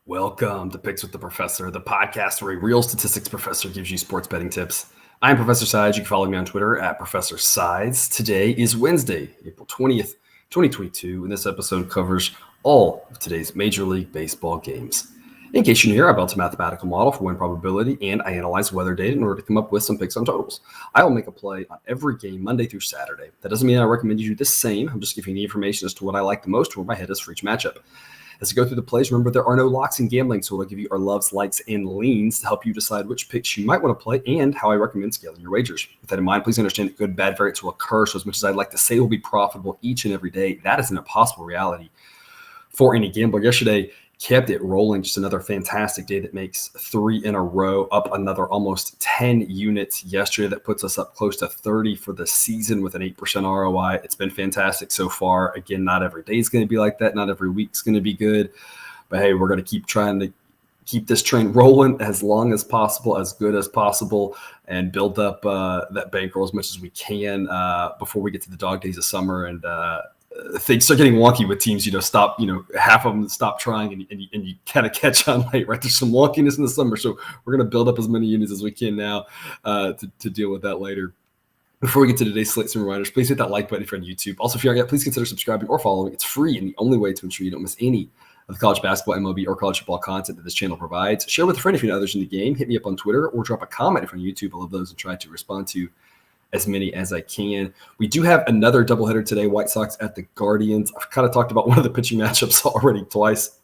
Welcome to Picks with the Professor, the podcast where a real statistics professor gives you sports betting tips. I'm Professor Sides. You can follow me on Twitter at Professor Sides. Today is Wednesday, April 20th, 2022, and this episode covers all of today's Major League Baseball games. In case you're new here, I built a mathematical model for win probability, and I analyze weather data in order to come up with some picks on totals. I will make a play on every game Monday through Saturday. That doesn't mean I recommend you do the same. I'm just giving you the information as to what I like the most or where my head is for each matchup. As we go through the plays, remember there are no locks in gambling, so we'll give you our loves, likes, and leans to help you decide which picks you might want to play and how I recommend scaling your wagers. With that in mind, please understand that good and bad variance will occur, so as much as I'd like to say we'll be profitable each and every day, that is an impossible reality for any gambler. Yesterday kept it rolling, just another fantastic day that makes 3 in a row, up another almost 10 units yesterday. That puts us up close to 30 for the season with an 8% ROI. It's been fantastic so far. Again, not every day is going to be like that. Not every week is going to be good. But hey, we're going to keep trying to keep this train rolling as long as possible, as good as possible, and build up that bankroll as much as we can before we get to the dog days of summer and things start getting wonky with teams, stop, half of them stop trying and you kind of catch on late, right? There's some wonkiness in the summer. So we're going to build up as many units as we can now to deal with that later. Before we get to today's slate, some reminders, please hit that like button if you're on YouTube. Also, if you're not yet, please consider subscribing or following. It's free and the only way to ensure you don't miss any of the college basketball, MLB, or college football content that this channel provides. Share with a friend if you know others in the game. Hit me up on Twitter or drop a comment if you're on YouTube. I love those and try to respond to as many as I can. We do have another doubleheader today, White Sox at the Guardians. I've kind of talked about one of the pitching matchups already twice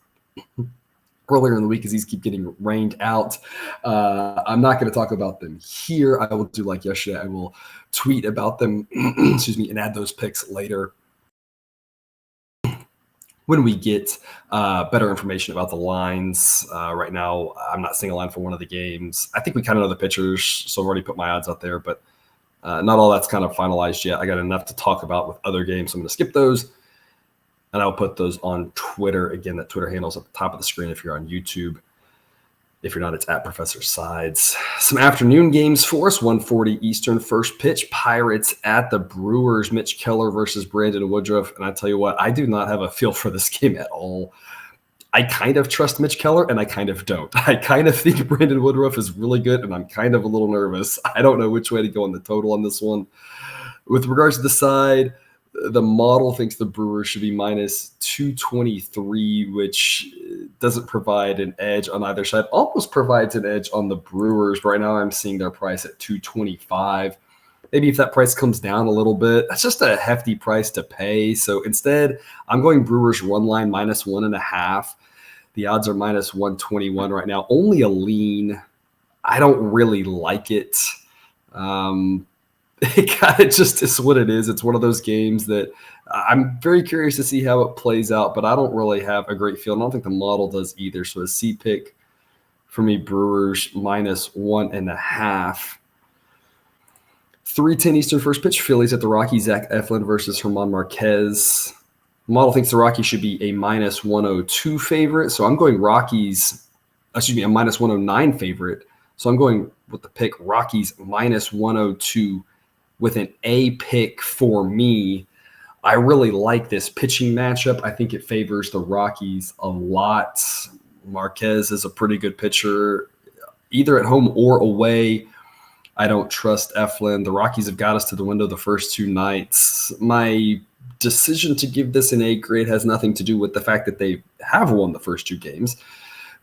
earlier in the week as these keep getting rained out. I'm not going to talk about them here. I will do like yesterday. I will tweet about them, and add those picks later when we get better information about the lines. Right now, I'm not seeing a line for one of the games. I think we kind of know the pitchers, so I've already put my odds out there, but not all that's kind of finalized yet. I got enough to talk about with other games, so I'm going to skip those, and I'll put those on Twitter. Again, that Twitter handle's at the top of the screen if you're on YouTube. If you're not, it's at Professor Sides. Some afternoon games for us, 1:40 Eastern. First pitch, Pirates at the Brewers, Mitch Keller versus Brandon Woodruff. And I tell you what, I do not have a feel for this game at all. I kind of trust Mitch Keller, and I kind of don't. I kind of think Brandon Woodruff is really good, and I'm kind of a little nervous. I don't know which way to go on the total on this one. With regards to the side, the model thinks the Brewers should be minus 223, which doesn't provide an edge on either side. Almost provides an edge on the Brewers. Right now I'm seeing their price at 225. Maybe if that price comes down a little bit, that's just a hefty price to pay. So instead, I'm going Brewers run line minus 1.5. The odds are minus 121 right now. Only a lean. I don't really like it. It kind of just is what it is. It's one of those games that I'm very curious to see how it plays out, but I don't really have a great feel. I don't think the model does either. So a C pick for me, Brewers minus 1.5. 3:10 Eastern first pitch, Phillies at the Rockies, Zach Eflin versus German Marquez. Model thinks the Rockies should be a minus 102 favorite. So I'm going Rockies, a minus 109 favorite. So I'm going with the pick Rockies minus 102 with an A pick for me. I really like this pitching matchup. I think it favors the Rockies a lot. Marquez is a pretty good pitcher, either at home or away. I don't trust Eflin. The Rockies have got us to the window the first 2 nights. My decision to give this an A grade has nothing to do with the fact that they have won the first 2 games,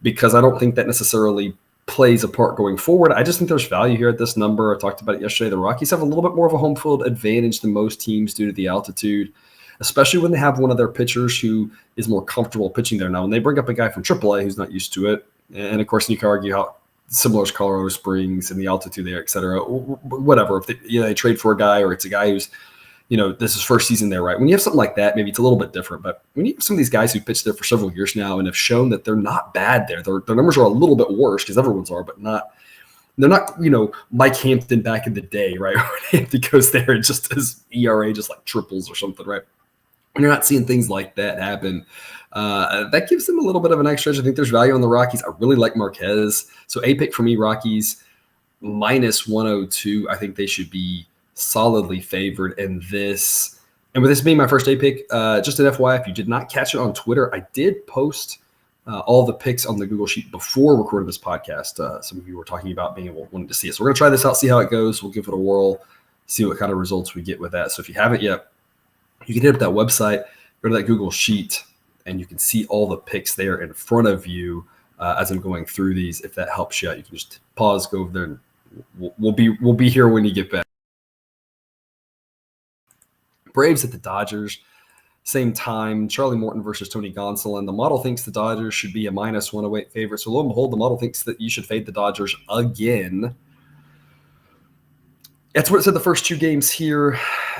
because I don't think that necessarily plays a part going forward. I just think there's value here at this number. I talked about it yesterday. The Rockies have a little bit more of a home field advantage than most teams due to the altitude, especially when they have one of their pitchers who is more comfortable pitching there. Now, when they bring up a guy from AAA who's not used to it, and of course you can argue how similar as Colorado Springs and the altitude there, et cetera, whatever. If they trade for a guy, or it's a guy who's, this is first season there, right? When you have something like that, maybe it's a little bit different. But when you have some of these guys who pitched there for several years now and have shown that they're not bad there, their numbers are a little bit worse because everyone's are, but they're not, Mike Hampton back in the day, right? Hampton goes there and just his ERA just like triples or something, right? When you're not seeing things like that happen, that gives them a little bit of an extra edge. I think there's value on the Rockies. I really like Marquez. So A pick for me, Rockies minus 102. I think they should be solidly favored in this. And with this being my first A pick, just an FYI, if you did not catch it on Twitter, I did post all the picks on the Google Sheet before recording this podcast. Some of you were talking about wanting to see it. So we're going to try this out, see how it goes. We'll give it a whirl, see what kind of results we get with that. So if you haven't yet, you can hit up that website, go to that Google Sheet, and you can see all the picks there in front of you as I'm going through these. If that helps you out, you can just pause, go over there, and we'll be here when you get back. Braves at the Dodgers. Same time, Charlie Morton versus Tony Gonsolin. The model thinks the Dodgers should be a minus 108 favorite. So lo and behold, the model thinks that you should fade the Dodgers again. That's what it said the first 2 games here.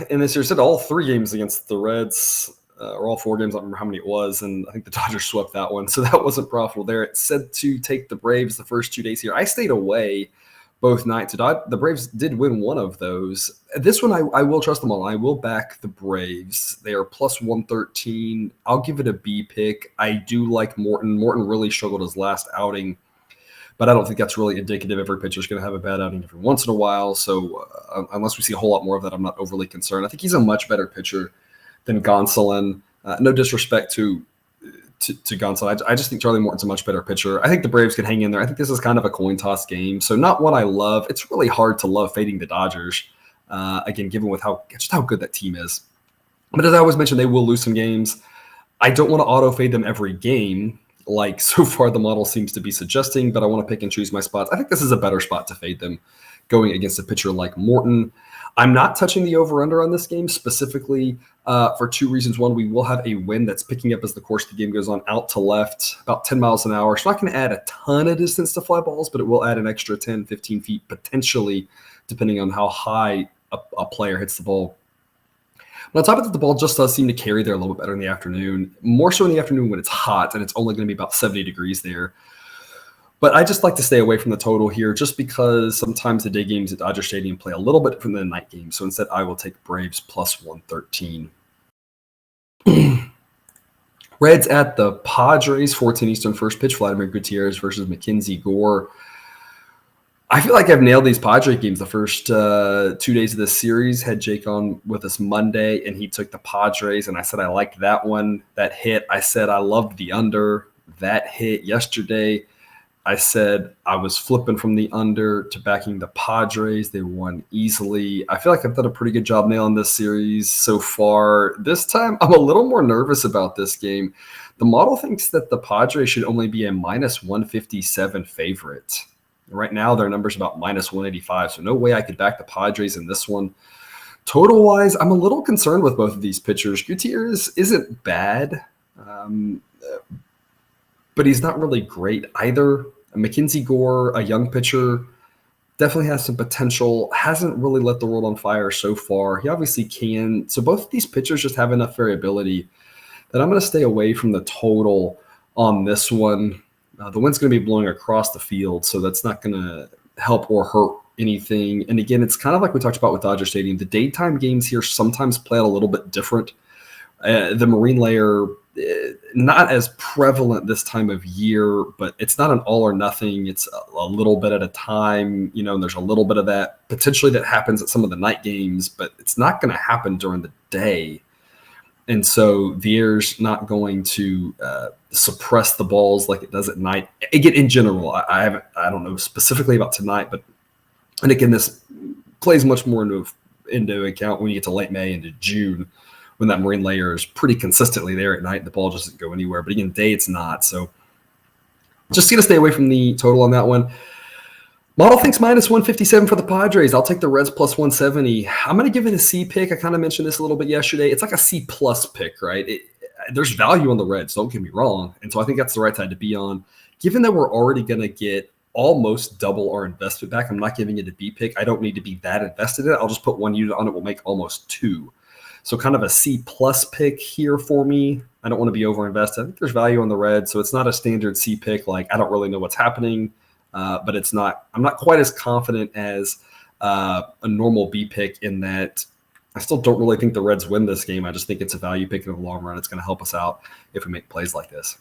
And this year said all 3 games against the Reds, or all 4 games. I don't remember how many it was. And I think the Dodgers swept that one. So that wasn't profitable there. It said to take the Braves the first 2 days here. I stayed away both nights. The Braves did win one of those. This one, I will trust them all. I will back the Braves. They are plus 113. I'll give it a B pick. I do like Morton. Morton really struggled his last outing, but I don't think that's really indicative. Every pitcher is going to have a bad outing every once in a while. So unless we see a whole lot more of that, I'm not overly concerned. I think he's a much better pitcher than Gonsolin. No disrespect to Gonsolin. I just think Charlie Morton's a much better pitcher. I think the Braves can hang in there. I think this is kind of a coin toss game. So not one I love. It's really hard to love fading the Dodgers. Again, given with how good that team is. But as I always mention, they will lose some games. I don't want to auto fade them every game, like so far the model seems to be suggesting, but I want to pick and choose my spots. I think this is a better spot to fade them going against a pitcher like Morton. I'm not touching the over-under on this game specifically for 2 reasons. One, we will have a wind that's picking up as the course of the game goes on out to left, about 10 miles an hour. It's not going to add a ton of distance to fly balls, but it will add an extra 10, 15 feet potentially, depending on how high a player hits the ball. But on top of that, the ball just does seem to carry there a little bit better in the afternoon, more so in the afternoon when it's hot, and it's only going to be about 70 degrees there. But I just like to stay away from the total here just because sometimes the day games at Dodger Stadium play a little bit different than the night games. So instead, I will take Braves plus 113. Reds at the Padres, 14 Eastern first pitch, Vladimir Gutierrez versus Mackenzie Gore. I feel like I've nailed these Padre games the first 2 days of this series. Had Jake on with us Monday, and he took the Padres, and I said I liked that one. That hit. I said I loved the under. That hit yesterday. I said I was flipping from the under to backing the Padres. They won easily. I feel like I've done a pretty good job nailing this series so far. This time, I'm a little more nervous about this game. The model thinks that the Padres should only be a minus 157 favorite. Right now, their number's about minus 185, so no way I could back the Padres in this one. Total-wise, I'm a little concerned with both of these pitchers. Gutierrez isn't bad, but he's not really great either. Mackenzie Gore, a young pitcher, definitely has some potential, hasn't really lit the world on fire so far. He obviously can. So both of these pitchers just have enough variability that I'm going to stay away from the total on this one. The wind's going to be blowing across the field, so that's not going to help or hurt anything. And again, it's kind of like we talked about with Dodger Stadium. The daytime games here sometimes play out a little bit different. The marine layer, not as prevalent this time of year, but it's not an all or nothing. It's a little bit at a time, and there's a little bit of that potentially that happens at some of the night games, but it's not going to happen during the day. And so the air's not going to suppress the balls like it does at night. Again, in general, I don't know specifically about tonight, and again, this plays much more into account when you get to late May into June, when that marine layer is pretty consistently there at night. The ball just doesn't go anywhere. But again, day it's not. So just going to stay away from the total on that one. Model thinks minus 157 for the Padres. I'll take the Reds plus 170. I'm going to give it a C pick. I kind of mentioned this a little bit yesterday. It's like a C plus pick, right? There's value on the Reds, don't get me wrong. And so I think that's the right side to be on. Given that we're already going to get almost double our investment back, I'm not giving it a B pick. I don't need to be that invested in it. I'll just put one unit on it. We'll make almost 2. So kind of a C plus pick here for me. I don't want to be over-invested. I think there's value on the Reds, so it's not a standard C pick. Like, I don't really know what's happening, but it's not. I'm not quite as confident as a normal B pick in that I still don't really think the Reds win this game. I just think it's a value pick in the long run. It's going to help us out if we make plays like this.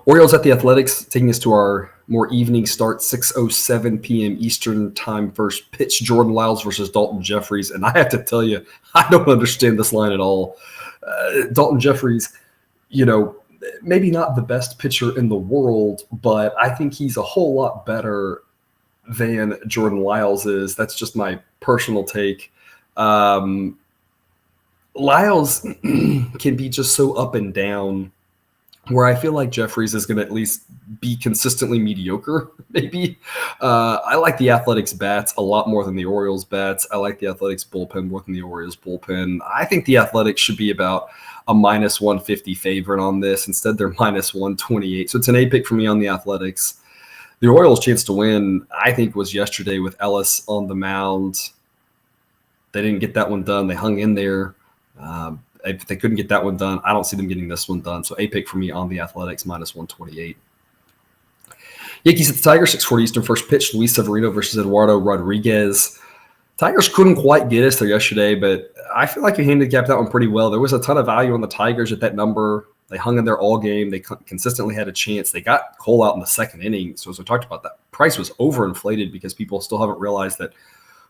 Orioles at the Athletics, taking us to our more evening start, 6:07 p.m. Eastern time first pitch. Jordan Lyles versus Dalton Jeffries. And I have to tell you, I don't understand this line at all. Dalton Jeffries, maybe not the best pitcher in the world, but I think he's a whole lot better than Jordan Lyles is. That's just my personal take. Lyles can be just so up and down, where I feel like Jeffries is going to at least be consistently mediocre, maybe. I like the Athletics bats a lot more than the Orioles bats. I like the Athletics bullpen more than the Orioles bullpen. I think the Athletics should be about a minus 150 favorite on this. Instead, they're minus 128. So it's an A pick for me on the Athletics. The Orioles' chance to win, I think, was yesterday with Ellis on the mound. They didn't get that one done. They hung in there. If they couldn't get that one done, I don't see them getting this one done. So A pick for me on the Athletics, minus 128. Yankees at the Tigers, 6:40 Eastern first pitch. Luis Severino versus Eduardo Rodriguez. Tigers couldn't quite get us there yesterday, but I feel like you handicapped that one pretty well. There was a ton of value on the Tigers at that number. They hung in there all game. They consistently had a chance. They got Cole out in the second inning. So as we talked about, that price was overinflated because people still haven't realized that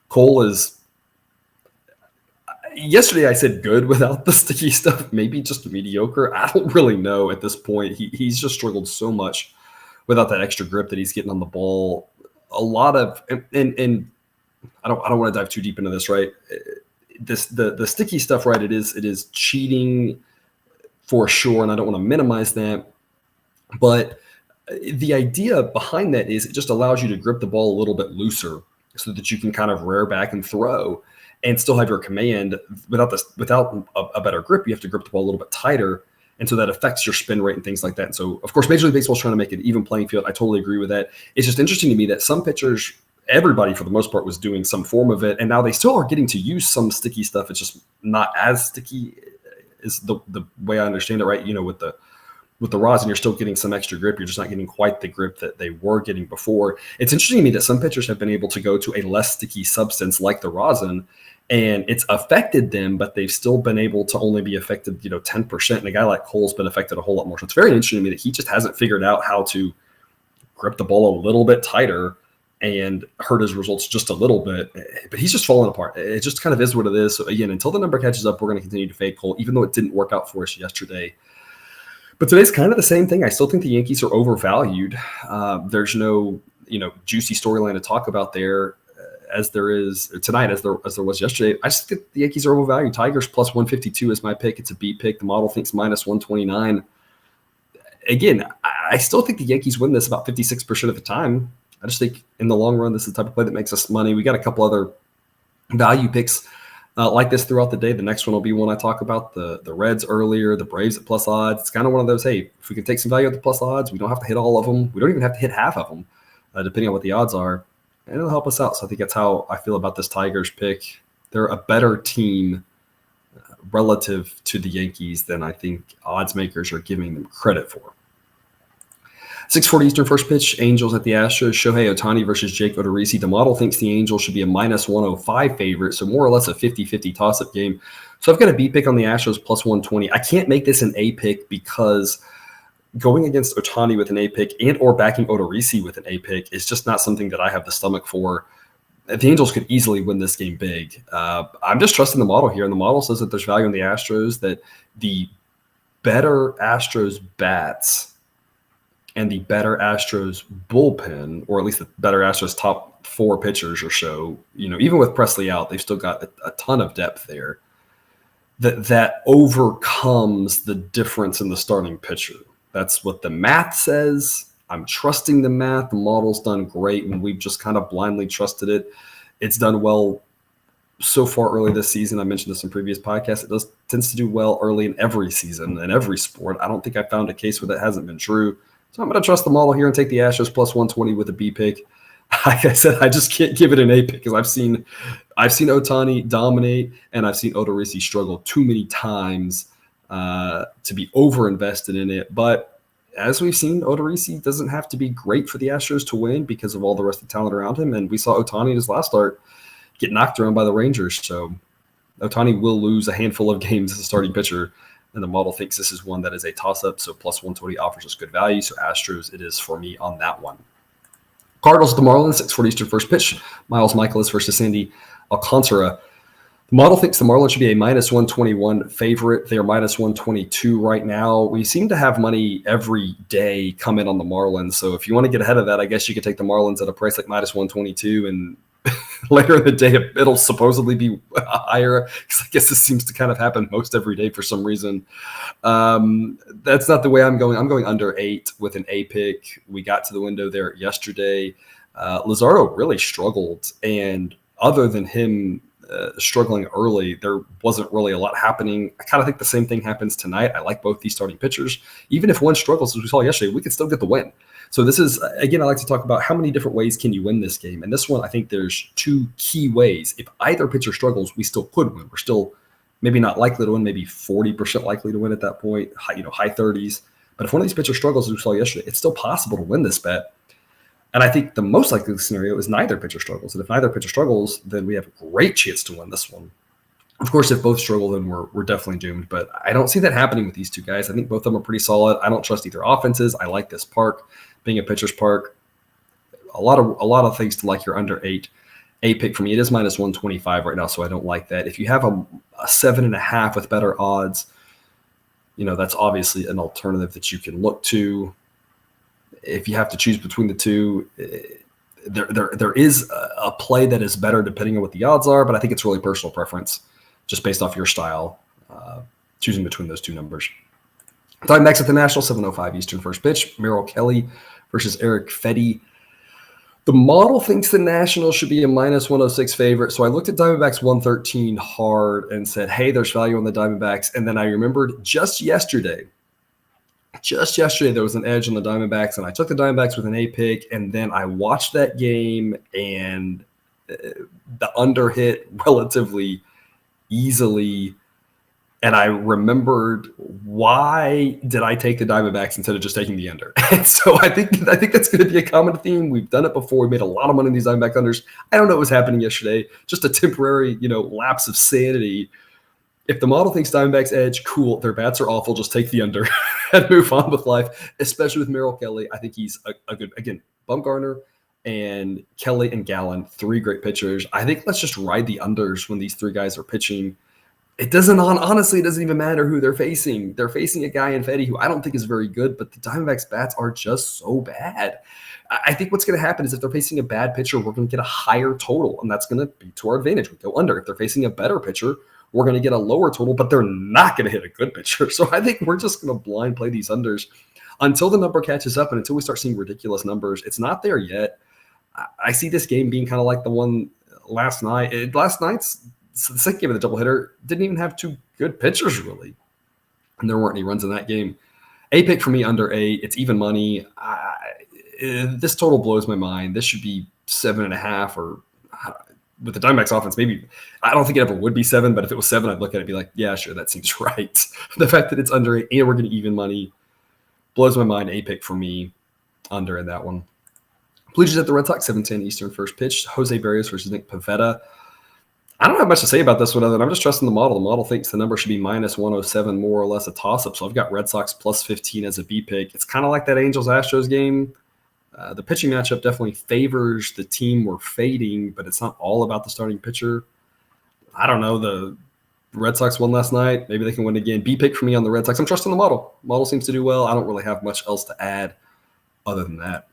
Cole is – yesterday I said good without the sticky stuff, maybe just mediocre. I don't really know at this point. He's just struggled so much without that extra grip that he's getting on the ball. A lot of and I don't want to dive too deep into this, right? The sticky stuff, right? It is cheating for sure, and I don't want to minimize that. But the idea behind that is it just allows you to grip the ball a little bit looser so that you can kind of rear back and throw and still have your command. Without a better grip, you have to grip the ball a little bit tighter. And so that affects your spin rate and things like that. And so, of course, Major League Baseball is trying to make an even playing field. I totally agree with that. It's just interesting to me that some pitchers, everybody for the most part, was doing some form of it. And now they still are getting to use some sticky stuff. It's just not as sticky is the way I understand it, right? You know, with the rosin, you're still getting some extra grip. You're just not getting quite the grip that they were getting before. It's interesting to me that some pitchers have been able to go to a less sticky substance like the rosin, and it's affected them, but they've still been able to only be affected, 10%. And a guy like Cole's been affected a whole lot more. So it's very interesting to me that he just hasn't figured out how to grip the ball a little bit tighter and hurt his results just a little bit. But he's just falling apart. It just kind of is what it is. So again, until the number catches up, we're going to continue to fade Cole, even though it didn't work out for us yesterday. But today's kind of the same thing. I still think the Yankees are overvalued. There's no, juicy storyline to talk about there as there is tonight, as there was yesterday. I just think the Yankees are overvalued. Tigers plus 152 is my pick. It's a B pick. The model thinks minus 129. Again, I still think the Yankees win this about 56% of the time. I just think in the long run, this is the type of play that makes us money. We got a couple other value picks like this throughout the day. The next one will be one I talk about, the Reds earlier, the Braves at plus odds. It's kind of one of those, hey, if we can take some value at the plus odds, we don't have to hit all of them. We don't even have to hit half of them, depending on what the odds are. And it'll help us out. So I think that's how I feel about this Tigers pick. They're a better team relative to the Yankees than I think odds makers are giving them credit for. 6:40 Eastern first pitch, Angels at the Astros. Shohei Ohtani versus Jake Odorizzi. The model thinks the Angels should be a minus 105 favorite, so more or less a 50-50 toss-up game. So I've got a B pick on the Astros plus 120. I can't make this an A pick because going against Ohtani with an A pick and or backing Odorizzi with an A pick is just not something that I have the stomach for. The Angels could easily win this game big. I'm just trusting the model here, and the model says that there's value in the Astros, that the better Astros bats and the better Astros bullpen, or at least the better Astros top four pitchers or so, even with Presley out, they've still got a ton of depth there, that overcomes the difference in the starting pitcher. That's what the math says. I'm trusting the math. The model's done great, and we've just kind of blindly trusted it. It's done well so far early this season. I mentioned this in previous podcasts. It tends to do well early in every season, in every sport. I don't think I found a case where that hasn't been true. So I'm going to trust the model here and take the Astros plus 120 with a B pick. Like I said, I just can't give it an A pick because I've seen Ohtani dominate, and I've seen Odorizzi struggle too many times to be over-invested in it. But as we've seen, Odorizzi doesn't have to be great for the Astros to win because of all the rest of the talent around him. And we saw Ohtani in his last start get knocked around by the Rangers. So Ohtani will lose a handful of games as a starting pitcher. And the model thinks this is one that is a toss-up, so plus 120 offers us good value. So Astros it is for me on that one. Cardinals at the Marlins, 6:40 Eastern first pitch. Miles Michaelis versus Sandy Alcantara. The model thinks the Marlins should be a minus 121 favorite. They are minus 122 right now. We seem to have money every day come in on the Marlins. So if you want to get ahead of that, I guess you could take the Marlins at a price like minus 122, and later in the day, it'll supposedly be higher, because I guess this seems to kind of happen most every day for some reason. That's not the way I'm going. I'm going under 8 with an A pick. We got to the window there yesterday. Luzardo really struggled, and other than him struggling early, there wasn't really a lot happening. I kind of think the same thing happens tonight. I like both these starting pitchers. Even if one struggles, as we saw yesterday, we could still get the win. So this is, again, I like to talk about how many different ways can you win this game. And this one, I think there's 2 key ways. If either pitcher struggles, we still could win. We're still maybe not likely to win, maybe 40% likely to win at that point, high 30s. But if one of these pitchers struggles, as we saw yesterday, it's still possible to win this bet. And I think the most likely scenario is neither pitcher struggles. And if neither pitcher struggles, then we have a great chance to win this one. Of course, if both struggle, then we're definitely doomed. But I don't see that happening with these two guys. I think both of them are pretty solid. I don't trust either offenses. I like this park being a pitcher's park. A lot of things to like here under 8. A pick for me, it is minus 125 right now, so I don't like that. If you have a 7.5 with better odds, that's obviously an alternative that you can look to. If you have to choose between the two, there is a play that is better depending on what the odds are, but I think it's really personal preference, just based off your style, choosing between those two numbers. Diamondbacks at the National, 7:05 Eastern first pitch. Merrill Kelly versus Eric Fetty. The model thinks the Nationals should be a minus 106 favorite, so I looked at Diamondbacks 113 hard and said, hey, there's value on the Diamondbacks, and then I remembered just yesterday, there was an edge on the Diamondbacks, and I took the Diamondbacks with an A pick, and then I watched that game, and the under hit relatively easily, and I remembered, why did I take the Diamondbacks instead of just taking the under? And so I think that's going to be a common theme. We've done it before. We made a lot of money in these Diamondback unders. I don't know what was happening yesterday. Just a temporary, lapse of sanity. If the model thinks Diamondbacks edge, cool. Their bats are awful. Just take the under and move on with life, especially with Merrill Kelly. I think he's a good, again, Bumgarner and Kelly and Gallen, 3 great pitchers. I think let's just ride the unders when these 3 guys are pitching. It doesn't even matter who they're facing. They're facing a guy in Fetty who I don't think is very good, but the Diamondbacks bats are just so bad. I think what's going to happen is if they're facing a bad pitcher, we're going to get a higher total, and that's going to be to our advantage. We go under. If they're facing a better pitcher, we're going to get a lower total, but they're not going to hit a good pitcher. So I think we're just going to blind play these unders until the number catches up and until we start seeing ridiculous numbers. It's not there yet. I see this game being kind of like the one last night. Last night's the second game of the doubleheader didn't even have 2 good pitchers, really. And there weren't any runs in that game. A pick for me under 8. It's even money. This total blows my mind. This should be 7.5, or with the Diamondbacks offense, maybe, I don't think it ever would be 7, but if it was 7, I'd look at it and be like, yeah, sure, that seems right. The fact that it's under 8 and we're getting even money blows my mind. A pick for me under in that one. Blue Jays at the Red Sox, 7:10 Eastern first pitch. Jose Barrios versus Nick Pivetta. I don't have much to say about this one other than I'm just trusting the model. The model thinks the number should be minus 107, more or less a toss-up. So I've got Red Sox plus 15 as a B pick. It's kind of like that Angels-Astros game. The pitching matchup definitely favors the team we're fading, but it's not all about the starting pitcher. I don't know. The Red Sox won last night. Maybe they can win again. B pick for me on the Red Sox. I'm trusting the model. Model seems to do well. I don't really have much else to add other than that.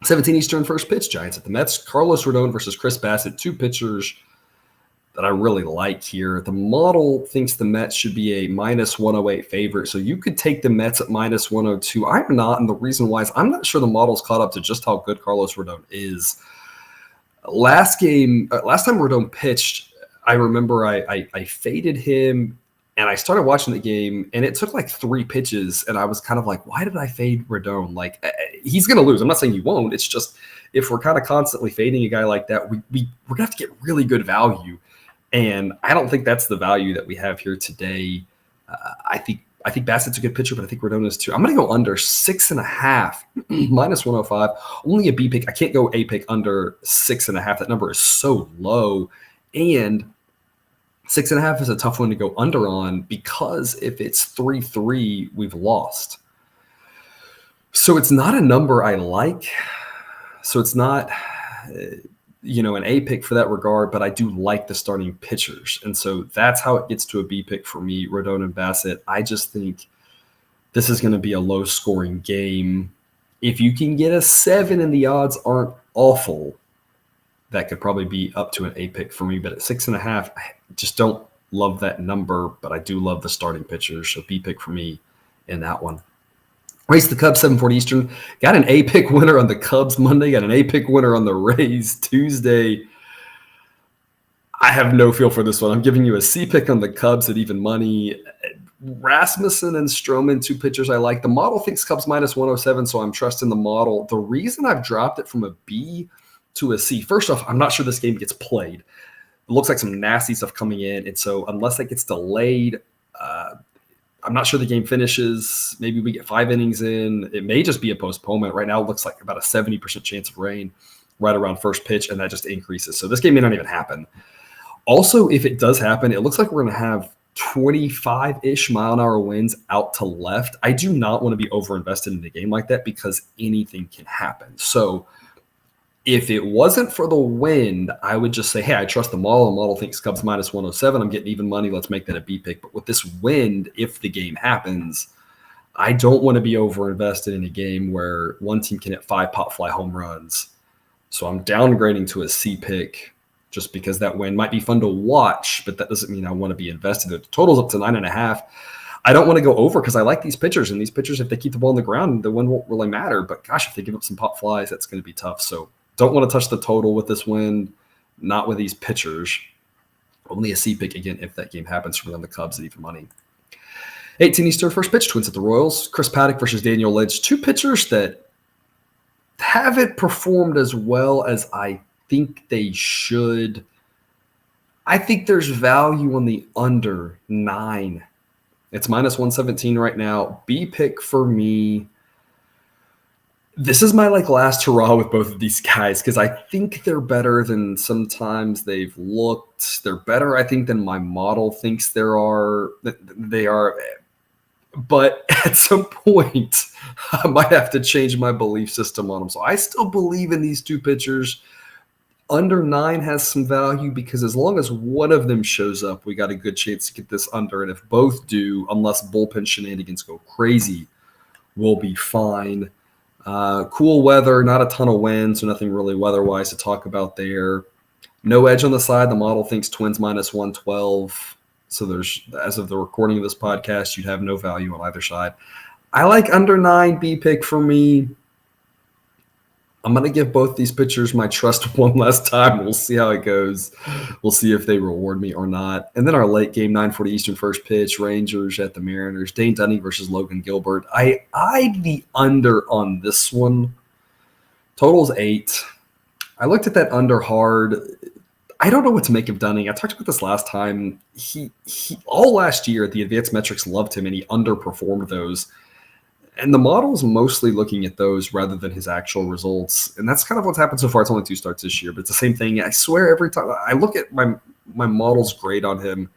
17 Eastern first pitch. Giants at the Mets. Carlos Rodon versus Chris Bassett. 2 pitchers that I really like here. The model thinks the Mets should be a minus 108 favorite, so you could take the Mets at minus 102. I'm not, and the reason why is I'm not sure the model's caught up to just how good Carlos Rodon is. Last time Rodon pitched, I remember I faded him, and I started watching the game, and it took like 3 pitches, and I was kind of like, why did I fade Rodon? Like, he's going to lose. I'm not saying you won't. It's just if we're kind of constantly fading a guy like that, we're going to have to get really good value. And I don't think that's the value that we have here today. I think Bassett's a good pitcher, but I think Rodon is too. I'm going to go under 6.5, minus 105. Only a B pick. I can't go A pick under 6.5. That number is so low. And 6.5 is a tough one to go under on because if it's 3-3, we've lost. So it's not a number I like. So it's not an A pick for that regard, but I do like the starting pitchers. And so that's how it gets to a B pick for me, Rodon and Bassett. I just think this is going to be a low-scoring game. If you can get a 7 and the odds aren't awful, that could probably be up to an A pick for me. But at 6.5, I just don't love that number, but I do love the starting pitchers. So B pick for me in that one. Race the Cubs, 7:40 Eastern. Got an A pick winner on the Cubs Monday. Got an A pick winner on the Rays Tuesday. I have no feel for this one. I'm giving you a C pick on the Cubs at even money. Rasmussen and Stroman, 2 pitchers I like. The model thinks Cubs minus 107, so I'm trusting the model. The reason I've dropped it from a B to a C, first off, I'm not sure this game gets played. It looks like some nasty stuff coming in, and so unless that gets delayed, I'm not sure the game finishes. Maybe we get 5 innings in. It may just be a postponement. Right now it looks like about a 70% chance of rain right around first pitch, and that just increases. So this game may not even happen. Also, if it does happen, it looks like we're going to have 25-ish mile-an-hour winds out to left. I do not want to be over-invested in a game like that because anything can happen. So if it wasn't for the wind, I would just say, hey, I trust the model. The model thinks Cubs minus 107. I'm getting even money. Let's make that a B pick. But with this wind, if the game happens, I don't want to be over-invested in a game where one team can hit 5 pop-fly home runs. So I'm downgrading to a C pick just because that wind might be fun to watch, but that doesn't mean I want to be invested. The total's up to 9.5. I don't want to go over because I like these pitchers, and these pitchers, if they keep the ball on the ground, the wind won't really matter. But gosh, if they give up some pop flies, that's going to be tough. So don't want to touch the total with this wind, not with these pitchers. Only a C pick again if that game happens for me on the Cubs at even money. 18 Eastern, first pitch, Twins at the Royals. Chris Paddock versus Daniel Lynch. 2 pitchers that haven't performed as well as I think they should. I think there's value on the under 9. It's minus 117 right now. B pick for me. This is my last hurrah with both of these guys because I think they're better than sometimes they've looked. They're better, I think, than my model thinks they are. But at some point, I might have to change my belief system on them. So I still believe in these 2 pitchers. Under 9 has some value because as long as one of them shows up, we got a good chance to get this under. And if both do, unless bullpen shenanigans go crazy, we'll be fine. Cool weather, not a ton of wind, so nothing really weather-wise to talk about there. No edge on the side. The model thinks Twins minus 112. So there's, as of the recording of this podcast, you'd have no value on either side. I like under 9, B pick for me. I'm going to give both these pitchers my trust one last time. We'll see how it goes. We'll see if they reward me or not. And then our late game, 9:40 Eastern, first pitch, Rangers at the Mariners. Dane Dunning versus Logan Gilbert. I eyed the under on this one. Total's 8. I looked at that under hard. I don't know what to make of Dunning. I talked about this last time. He all last year, the advanced metrics loved him, and he underperformed those. And the model's mostly looking at those rather than his actual results. And that's kind of what's happened so far. It's only 2 starts this year, but it's the same thing. I swear every time I look at my model's grade on him,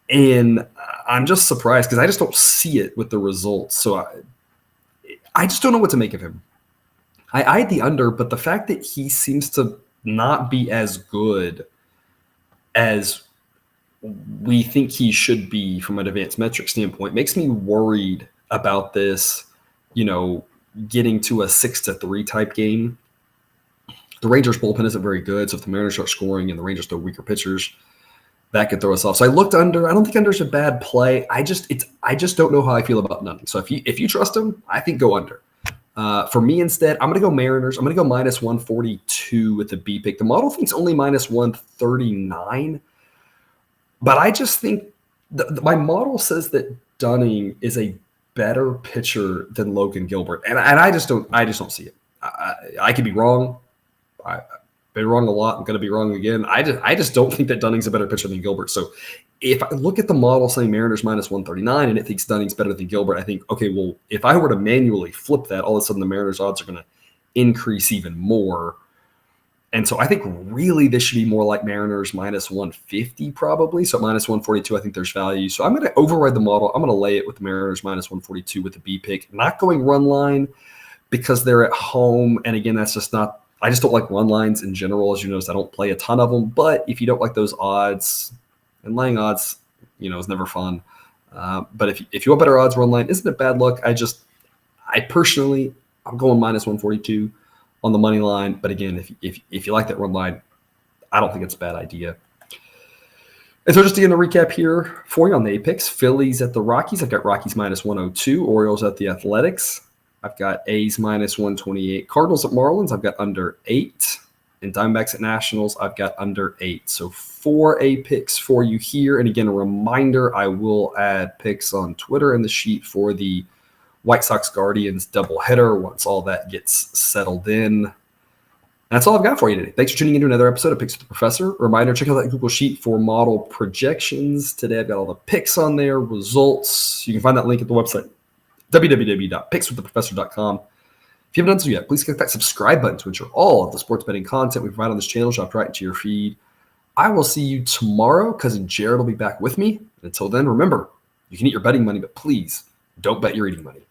and I'm just surprised because I just don't see it with the results. So I just don't know what to make of him. I eyed the under, but the fact that he seems to not be as good as we think he should be from an advanced metric standpoint makes me worried about this, getting to a 6-3 type game. The Rangers bullpen isn't very good, so if the Mariners start scoring and the Rangers throw weaker pitchers, that could throw us off. So I looked under. I don't think under's a bad play. I just don't know how I feel about Dunning. So if you trust him, I think go under. For me instead, I'm going to go Mariners. I'm going to go minus 142 with the B pick. The model thinks only minus 139, but I just think my model says that Dunning is a better pitcher than Logan Gilbert, and I just don't see it. I could be wrong. I've been wrong a lot. I'm going to be wrong again. I just don't think that Dunning's a better pitcher than Gilbert. So if I look at the model saying Mariners minus 139 and it thinks Dunning's better than Gilbert, I think, okay, well, if I were to manually flip that, all of a sudden the Mariners odds are going to increase even more. And so I think really this should be more like Mariners minus 150 probably. So minus 142, I think there's value. So I'm going to override the model. I'm going to lay it with the Mariners minus 142 with the B pick. Not going run line because they're at home. And again, that's just not I just don't like run lines in general. As you notice, I don't play a ton of them. But if you don't like those odds, and laying odds, is never fun. But if you want better odds, run line isn't a bad look. I personally, I'm going minus 142 on the money line. But again, if you like that run line, I don't think it's a bad idea. And so just to get a recap here for you on the picks, Phillies at the Rockies. I've got Rockies minus 102. Orioles at the Athletics. I've got A's minus 128. Cardinals at Marlins. I've got under 8. And Diamondbacks at Nationals. I've got under 8. So 4 A picks for you here. And again, a reminder, I will add picks on Twitter in the sheet for the White Sox Guardians doubleheader once all that gets settled in. That's all I've got for you today. Thanks for tuning into another episode of Picks with the Professor. Reminder, check out that Google Sheet for model projections. Today I've got all the picks on there, results. You can find that link at the website, www.pickswiththeprofessor.com. If you haven't done so yet, please click that subscribe button to ensure all of the sports betting content we provide on this channel drops right into your feed. I will see you tomorrow. Cousin Jared will be back with me. Until then, remember, you can eat your betting money, but please don't bet your eating money.